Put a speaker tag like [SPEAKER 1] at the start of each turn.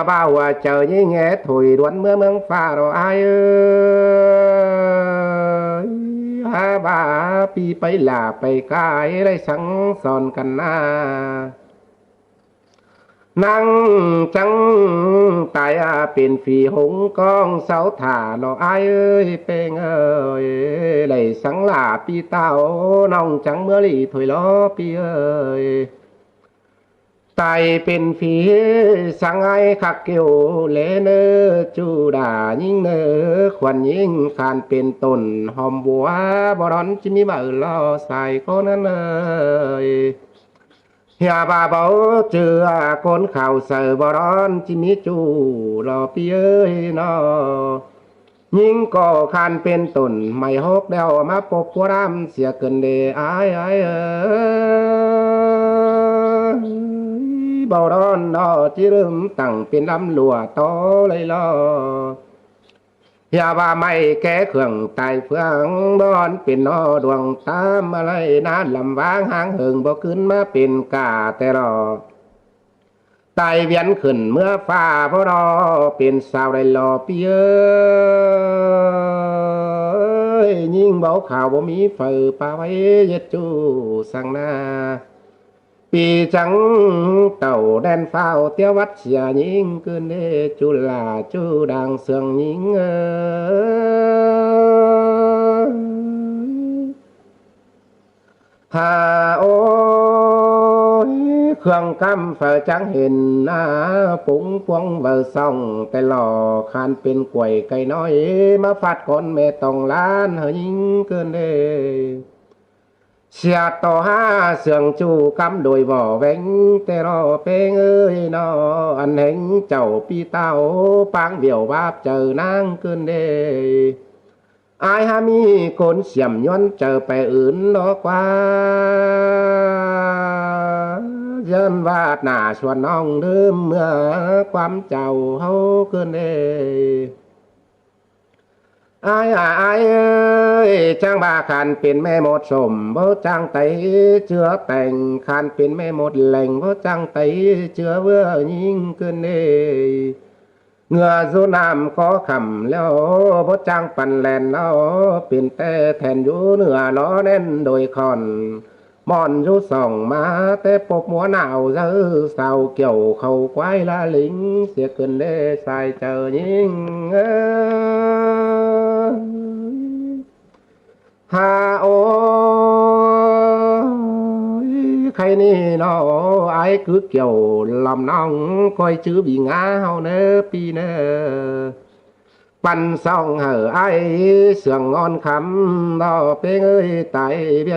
[SPEAKER 1] bao chờ như nghe thổi đoán mưa mương pha rồi ai ơi ha ba piไปลาไปกายได้สังสอนกันนานั่งจังตายเป็นฝีหงกองเสาถ่าเนาะอายเอ้ยเป็นเอ้ยได้สังลาปีเต้าน้องจังเมื่อลีถอยล้อปีเอ้ยตายเป็นฝีสังไอคักเกี่ยวเลเนอจูดายิ่งเนอควันยิ่งคานเป็นต้นหอมบัวบร้อนจิมีบ่ลอใส่คนนั้นเอ้ยเฮียบาเบาเจอคนข่าวเสือบร้อนจิมีจูรอปีเอ้ยนอยิ่งก็คานเป็นต้นไม่หกเดวมาปบกัวรำเสียเกินเดอายเอ้ยบ่ร้อนดอจิรึมตั้งเป็นลำลัวโตเลยลออย่าว่าไม่แก้เครื่องตายเฟืองบอนเป็นนอดวงตามอะไรนานลำวางหางเหิงบ่ขึ้นมาเป็นกาแต่รอตายเวียนขึ้นเมื่อฟ้าพอรอเป็นสาวได้รอเปียยิ่งเบาข่าวบ่มีเฟือป่าไว้เย็ดจูสังนาปีจังเต่าแดนเฝ้าเตี้ยวัดเสียยิงขึ้นเดจุลาจูดังเสืองยิงฮาโอเครื่องกำเฝอจังเห็นนาปุ๋งพวงเบอร์ส่องแต่หล่อคานเป็นกล้วยไก่น้อยมาฟาดคนแม่ต้องล้านเฮยิงเกินเดเสียต่อห้าเสื่องจูกำโดยบ่อแหวงแต่รอเพงเอ้ยนออันเห็นเจ้าปีเต้าปางเบี่ยวบาบเจอนางเกินเดอายฮามีคนเสียมย้อนเจอไปอื่นนอกว่าเยินวาดหน้าชวนน้องเดิมเมื่อความเจ้าเฮาเกินเดอายเอ้ยจ้างบาคันเป็นแม่หมดสมบ่จ้างไตเจือแต่งคันเป็นแม่หมดแหล่งบ่จ้างไตเจือเวอยิ่งเกินเด้เงือสูน้ำขอคำแล้วบ่จ้างปั่นแลนแล้วเป็นแต่แทนอยู่เหนือล้อแน่นโดยคอนมอนอยู่ส่องมาแต่ปบหัวหนาวเจอเศร้าเกี่ยวเข้าควายละลิงเสียเกินเด้ใส่เจอยิงฮาโอใครนี่เนาะไอ้cứ kiểu làm nong coi chứ bị ngã hao nơ pi nơปั่นซ่องเหอไอ้เสื่องงอนคำดอเป้งเอ้ยตาย